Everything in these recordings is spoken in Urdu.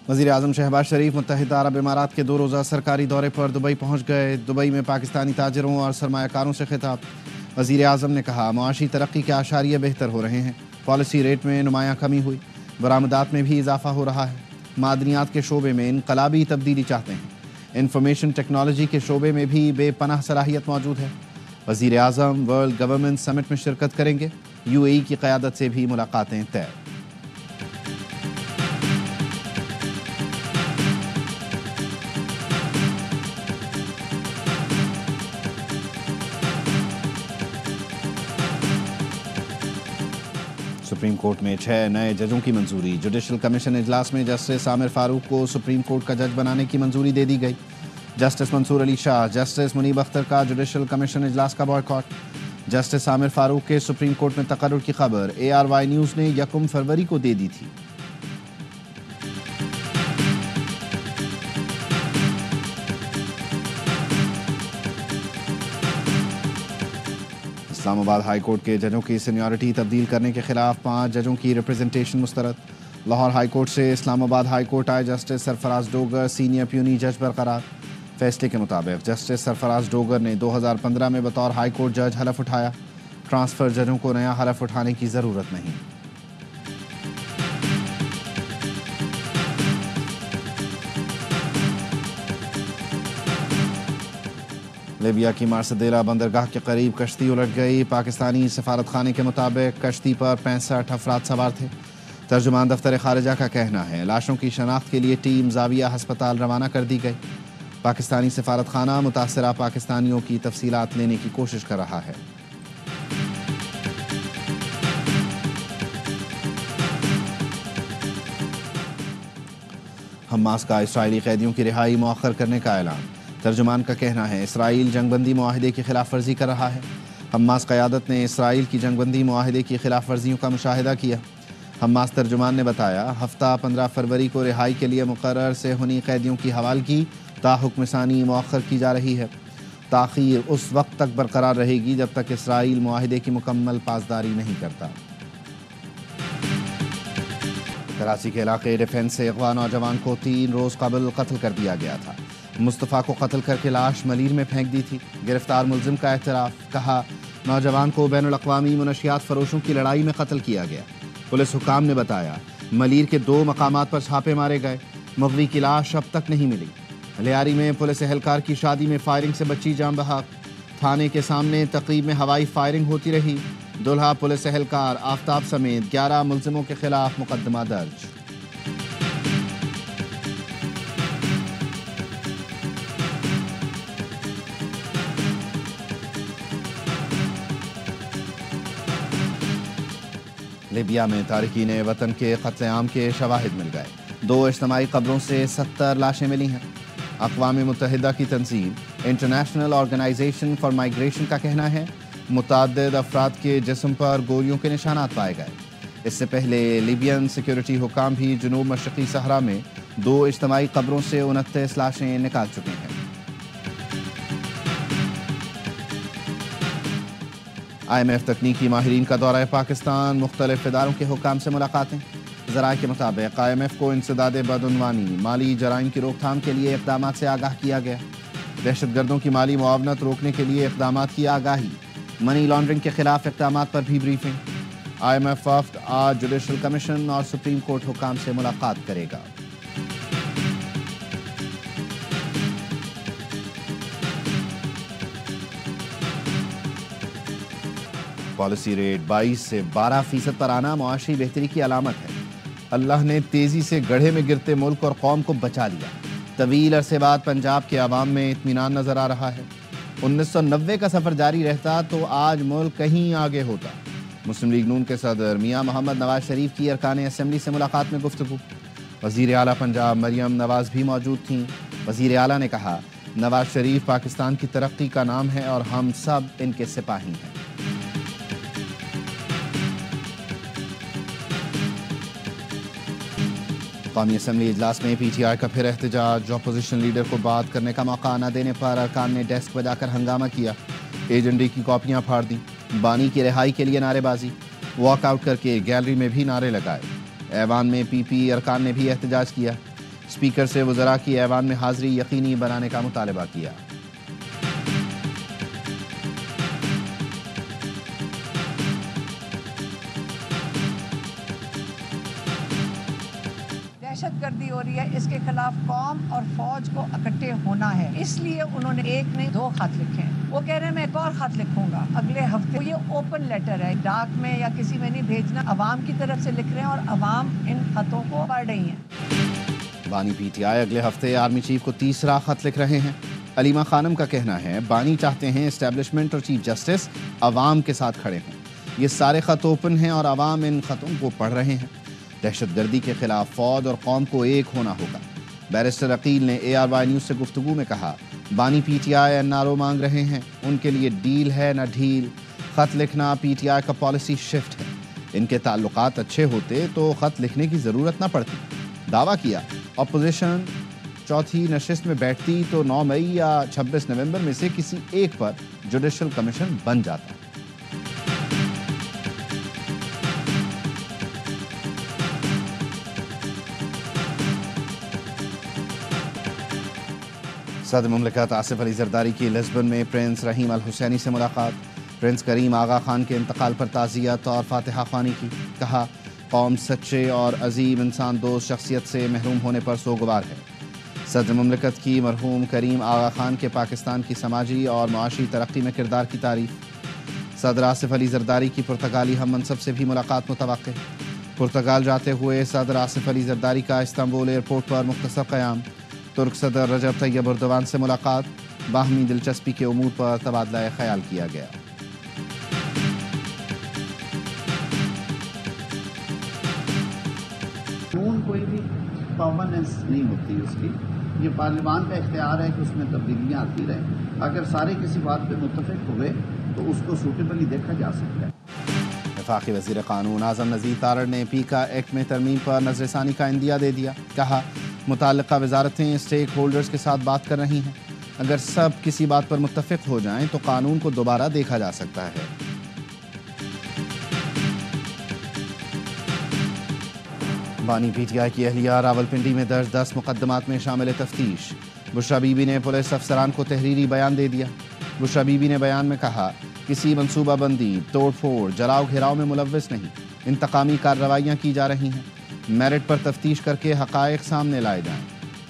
وزیر اعظم شہباز شریف متحدہ عرب امارات کے 2 روزہ سرکاری دورے پر دبئی پہنچ گئے۔ دبئی میں پاکستانی تاجروں اور سرمایہ کاروں سے خطاب۔ وزیر اعظم نے کہا معاشی ترقی کے اعشاریہ بہتر ہو رہے ہیں، پالیسی ریٹ میں نمایاں کمی ہوئی، برآمدات میں بھی اضافہ ہو رہا ہے۔ معدنیات کے شعبے میں انقلابی تبدیلی چاہتے ہیں، انفارمیشن ٹیکنالوجی کے شعبے میں بھی بے پناہ صلاحیت موجود ہے۔ وزیر اعظم ورلڈ گورنمنٹ سمٹ میں شرکت کریں گے، UAE کی قیادت سے بھی ملاقاتیں طے۔ سپریم کورٹ میں 6 نئے ججوں کی منظوری۔ جوڈیشل کمیشن اجلاس میں جسٹس عامر فاروق کو سپریم کورٹ کا جج بنانے کی منظوری دے دی گئی۔ جسٹس منصور علی شاہ، جسٹس منیب اختر کا جوڈیشل کمیشن اجلاس کا بائیکاٹ۔ جسٹس عامر فاروق کے سپریم کورٹ میں تقرر کی خبر ARY نیوز نے 1 فروری کو دے دی تھی۔ اسلام آباد ہائی کورٹ کے ججوں کی سینیورٹی تبدیل کرنے کے خلاف 5 ججوں کی ریپرزنٹیشن مسترد۔ لاہور ہائی کورٹ سے اسلام آباد ہائی کورٹ آئے جسٹس سرفراز ڈوگر سینئر پیونی جج برقرار۔ فیصلے کے مطابق جسٹس سرفراز ڈوگر نے 2015 میں بطور ہائی کورٹ جج حلف اٹھایا۔ ٹرانسفر ججوں کو نیا حلف اٹھانے کی ضرورت نہیں۔ لیبیا کی مارسدیلا بندرگاہ کے قریب کشتی الٹ گئی۔ پاکستانی سفارت خانے کے مطابق کشتی پر 65 افراد سوار تھے۔ ترجمان دفتر خارجہ کا کہنا ہے لاشوں کی شناخت کے لیے ٹیم زاویہ ہسپتال روانہ کر دی گئی۔ پاکستانی سفارت خانہ متاثرہ پاکستانیوں کی تفصیلات لینے کی کوشش کر رہا ہے۔ حماس کا اسرائیلی قیدیوں کی رہائی مؤخر کرنے کا اعلان۔ ترجمان کا کہنا ہے اسرائیل جنگ بندی معاہدے کی خلاف ورزی کر رہا ہے۔ حماس قیادت نے اسرائیل کی جنگ بندی معاہدے کی خلاف ورزیوں کا مشاہدہ کیا۔ حماس ترجمان نے بتایا ہفتہ 15 فروری کو رہائی کے لیے مقرر صہیونی قیدیوں کی حوالگی تاحکم ثانی مؤخر کی جا رہی ہے۔ تاخیر اس وقت تک برقرار رہے گی جب تک اسرائیل معاہدے کی مکمل پاسداری نہیں کرتا۔ کراچی کے علاقے ڈیفنس سے اغوا نوجوان کو 3 روز قبل قتل کر دیا گیا تھا۔ مصطفیٰ کو قتل کر کے لاش ملیر میں پھینک دی تھی۔ گرفتار ملزم کا اعتراف، کہا نوجوان کو بین الاقوامی منشیات فروشوں کی لڑائی میں قتل کیا گیا۔ پولیس حکام نے بتایا ملیر کے 2 مقامات پر چھاپے مارے گئے، مغوی کی لاش اب تک نہیں ملی۔ لیاری میں پولیس اہلکار کی شادی میں فائرنگ سے بچی جاں بحق، تھانے کے سامنے تقریب میں ہوائی فائرنگ ہوتی رہی۔ دولہا پولیس اہلکار آفتاب سمیت 11 ملزموں کے خلاف مقدمہ درج۔ لیبیا میں تارکین وطن کے قتل عام کے شواہد مل گئے۔ 2 اجتماعی قبروں سے 70 لاشیں ملی ہیں۔ اقوام متحدہ کی تنظیم انٹرنیشنل آرگنائزیشن فار مائیگریشن کا کہنا ہے متعدد افراد کے جسم پر گولیوں کے نشانات پائے گئے۔ اس سے پہلے لیبین سیکیورٹی حکام بھی جنوب مشرقی صحرا میں 2 اجتماعی قبروں سے 29 لاشیں نکال چکے ہیں۔ IMF تکنیکی ماہرین کا دورہ پاکستان، مختلف اداروں کے حکام سے ملاقاتیں۔ ذرائع کے مطابق IMF کو انسداد بدعنوانی، مالی جرائم کی روک تھام کے لیے اقدامات سے آگاہ کیا گیا۔ دہشت گردوں کی مالی معاونت روکنے کے لیے اقدامات کی آگاہی، منی لانڈرنگ کے خلاف اقدامات پر بھی بریفنگ۔ IMF وفد آج جوڈیشل کمیشن اور سپریم کورٹ حکام سے ملاقات کرے گا۔ پالیسی ریٹ 22 سے 12% پر آنا معاشی بہتری کی علامت ہے۔ اللہ نے تیزی سے گڑھے میں گرتے ملک اور قوم کو بچا لیا۔ طویل عرصے بعد پنجاب کے عوام میں اطمینان نظر آ رہا ہے۔ 1990 کا سفر جاری رہتا تو آج ملک کہیں آگے ہوتا۔ مسلم لیگ نون کے صدر میاں محمد نواز شریف کی ارکان اسمبلی سے ملاقات میں گفتگو۔ وزیر اعلیٰ پنجاب مریم نواز بھی موجود تھیں۔ وزیر اعلیٰ نے کہا نواز شریف پاکستان کی ترقی کا نام ہے اور ہم سب ان کے سپاہی ہیں۔ قومی اسمبلی اجلاس میں PTI کا پھر احتجاج۔ اپوزیشن لیڈر کو بات کرنے کا موقع نہ دینے پر ارکان نے ڈیسک بجا کر ہنگامہ کیا، ایجنڈے کی کاپیاں پھاڑ دیں، بانی کی رہائی کے لیے نعرے بازی، واک آؤٹ کر کے گیلری میں بھی نعرے لگائے۔ ایوان میں PP ارکان نے بھی احتجاج کیا۔ اسپیکر سے وزراء کی ایوان میں حاضری یقینی بنانے کا مطالبہ کیا۔ دہشت گردی ہو رہی ہے، اس کے خلاف قوم اور فوج کو اکٹھے ہونا ہے، اس لیے انہوں نے ایک نہیں 2 خط لکھے ہیں۔ وہ کہہ رہے ہیں میں ایک اور خط لکھوں گا اگلے ہفتے۔ یہ اوپن لیٹر ہے، ڈاک میں یا کسی میں نہیں بھیجنا، عوام کی طرف سے لکھ رہے ہیں اور عوام ان خطوں کو پڑھ رہی ہیں۔ بانی پی ٹی آئی اگلے ہفتے آرمی چیف کو تیسرا خط لکھ رہے ہیں۔ علیمہ خانم کا کہنا ہے بانی چاہتے ہیں اسٹیبلشمنٹ اور چیف جسٹس عوام کے ساتھ کھڑے ہوں۔ یہ سارے خط اوپن ہیں اور عوام ان خطوں کو پڑھ رہے ہیں۔ دہشت گردی کے خلاف فوج اور قوم کو ایک ہونا ہوگا۔ بیرسٹر عقیل نے ARY نیوز سے گفتگو میں کہا بانی پی ٹی آئی NRO مانگ رہے ہیں، ان کے لیے ڈیل ہے نہ ڈھیل۔ خط لکھنا پی ٹی آئی کا پالیسی شفٹ ہے، ان کے تعلقات اچھے ہوتے تو خط لکھنے کی ضرورت نہ پڑتی۔ دعویٰ کیا اپوزیشن چوتھی نشست میں بیٹھتی تو 9 مئی یا 26 نومبر میں سے کسی ایک پر جوڈیشل کمیشن بن جاتا۔ صدر مملکت آصف علی زرداری کی لسبن میں پرنس رحیم الحسینی سے ملاقات۔ پرنس کریم آغا خان کے انتقال پر تعزیت اور فاتحہ خوانی کی۔ کہا قوم سچے اور عظیم انسان دوست شخصیت سے محروم ہونے پر سوگوار ہے۔ صدر مملکت کی مرحوم کریم آغا خان کے پاکستان کی سماجی اور معاشی ترقی میں کردار کی تعریف۔ صدر آصف علی زرداری کی پرتگالی ہم منصب سے بھی ملاقات متوقع۔ پرتگال جاتے ہوئے صدر آصف علی زرداری کا استنبول ایئرپورٹ پر مختصر قیام۔ ترک صدر رجب طیب اردوان سے ملاقات، باہمی دلچسپی کے امور پر تبادلہ خیال کیا گیا۔ قانون کوئی بھی پرماننس نہیں ہوتی اس کی، یہ پارلیمان کا اختیار ہے کہ اس میں تبدیلیاں آتی رہیں۔ اگر سارے کسی بات پہ متفق ہوئے تو اس کو سوٹیبلی دیکھا جا سکتا ہے۔ وفاقی وزیر قانون اعظم نذیر تارڑ نے پیکا ایکٹ میں ترمیم پر نظر ثانی کا عندیہ دے دیا۔ کہا متعلقہ وزارتیں اسٹیک ہولڈرز کے ساتھ بات کر رہی ہیں، اگر سب کسی بات پر متفق ہو جائیں تو قانون کو دوبارہ دیکھا جا سکتا ہے۔ بانی پی ٹی آئی کی اہلیہ راولپنڈی میں درج 10 مقدمات میں شامل تفتیش۔ بشرا بی بی نے پولیس افسران کو تحریری بیان دے دیا۔ بشرا بی بی نے بیان میں کہا کسی منصوبہ بندی، توڑ پھوڑ، جلاؤ گھیراؤ میں ملوث نہیں، انتقامی کارروائیاں کی جا رہی ہیں، میرٹ پر تفتیش کر کے حقائق سامنے لائے جائیں۔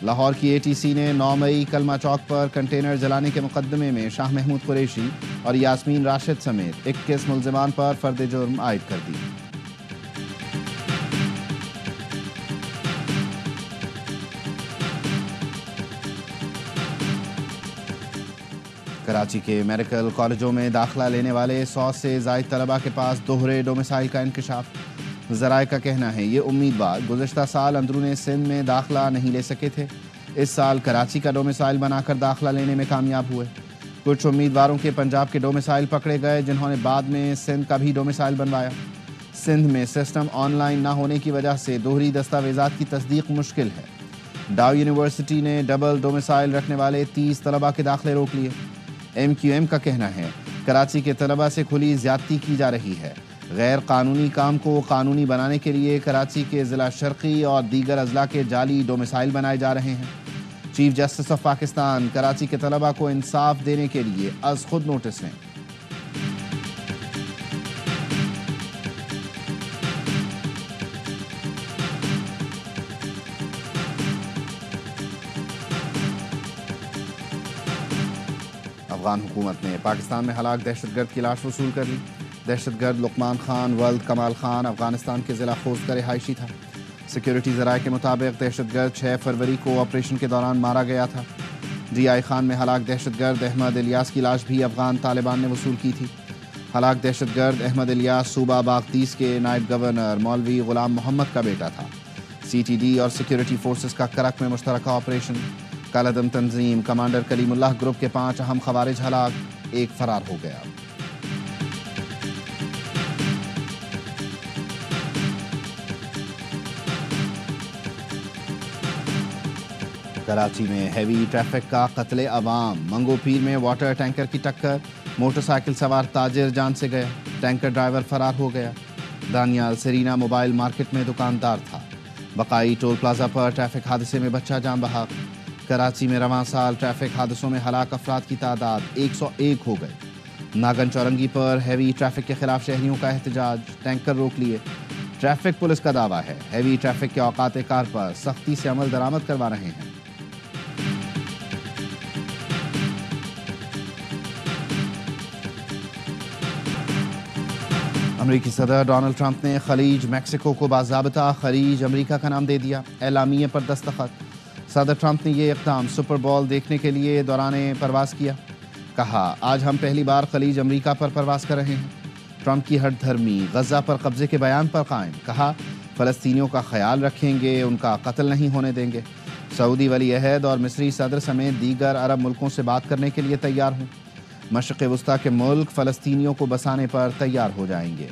لاہور کی ATC نے 9 مئی کلمہ چوک پر کنٹینر جلانے کے مقدمے میں شاہ محمود قریشی اور یاسمین راشد سمیت 21 ملزمان پر فرد جرم عائد کر دی۔ کراچی کے میڈیکل کالجوں میں داخلہ لینے والے 100 سے زائد طلبہ کے پاس دوہرے ڈومیسائل کا انکشاف۔ ذرائع کا کہنا ہے یہ امیدوار گزشتہ سال اندرون سندھ میں داخلہ نہیں لے سکے تھے، اس سال کراچی کا ڈومیسائل بنا کر داخلہ لینے میں کامیاب ہوئے۔ کچھ امیدواروں کے پنجاب کے ڈومیسائل پکڑے گئے جنہوں نے بعد میں سندھ کا بھی ڈومیسائل بنوایا۔ سندھ میں سسٹم آن لائن نہ ہونے کی وجہ سے دوہری دستاویزات کی تصدیق مشکل ہے۔ ڈاؤ یونیورسٹی نے ڈبل ڈومیسائل رکھنے والے 30 طلبہ کے داخلے روک لیے۔ MQM کا کہنا ہے کراچی کے طلبہ سے کھلی زیادتی کی جا رہی ہے۔ غیر قانونی کام کو قانونی بنانے کے لیے کراچی کے ضلع شرقی اور دیگر اضلاع کے جعلی ڈومیسائل بنائے جا رہے ہیں۔ Chief justice of Pakistan Karachi کے طلبہ کو انصاف دینے کے لیے از خود نوٹس لیں۔ افغان حکومت نے پاکستان میں ہلاک دہشت گرد کی لاش وصول کر لی۔ دہشت گرد لقمان خان ولد کمال خان افغانستان کے ضلع خوست کا رہائشی تھا۔ سیکیورٹی ذرائع کے مطابق دہشت گرد 6 فروری کو آپریشن کے دوران مارا گیا تھا۔ DI خان میں ہلاک دہشت گرد احمد الیاس کی لاش بھی افغان طالبان نے وصول کی تھی۔ ہلاک دہشت گرد احمد الیاس صوبہ باغتیس کے نائب گورنر مولوی غلام محمد کا بیٹا تھا۔ CTD اور سیکیورٹی فورسز کا کرک میں مشترکہ آپریشن۔ کالعدم تنظیم کمانڈر کلیم اللہ گروپ کے 5 اہم خوارج ہلاک، 1 فرار ہو گیا۔ کراچی میں ہیوی ٹریفک کا قتل عوام، منگو پیر میں واٹر ٹینکر کی ٹکر، موٹر سائیکل سوار تاجر جان سے گیا، ٹینکر ڈرائیور فرار ہو گیا۔ دانیال سرینا موبائل مارکیٹ میں دکاندار تھا، بقائی ٹول پلازا پر ٹریفک حادثے میں بچہ جاں بحق۔ کراچی میں رواں سال ٹریفک حادثوں میں ہلاک افراد کی تعداد 101 ہو گئی۔ ناگن چورنگی پر ہیوی ٹریفک کے خلاف شہریوں کا احتجاج، ٹینکر روک لیے۔ ٹریفک پولیس کا دعویٰ ہے ہیوی ٹریفک کے اوقات کار پر سختی سے عمل درآمد کروا رہے ہیں۔ امریکی صدر ڈونلڈ ٹرمپ نے خلیج میکسیکو کو باضابطہ خلیج امریکہ کا نام دے دیا، اعلامیے پر دستخط۔ صدر ٹرمپ نے یہ اقدام سپر بول دیکھنے کے لیے دوران پرواز کیا۔ کہا آج ہم پہلی بار خلیج امریکہ پر پرواز کر رہے ہیں۔ ٹرمپ کی ہٹ دھرمی غزہ پر قبضے کے بیان پر قائم، کہا فلسطینیوں کا خیال رکھیں گے، ان کا قتل نہیں ہونے دیں گے۔ سعودی ولی عہد اور مصری صدر سمیت دیگر عرب ملکوں سے بات کرنے کے لیے تیار ہوں۔ مشرق وسطیٰ کے ملک فلسطینیوں کو بسانے پر تیار ہو جائیں گے۔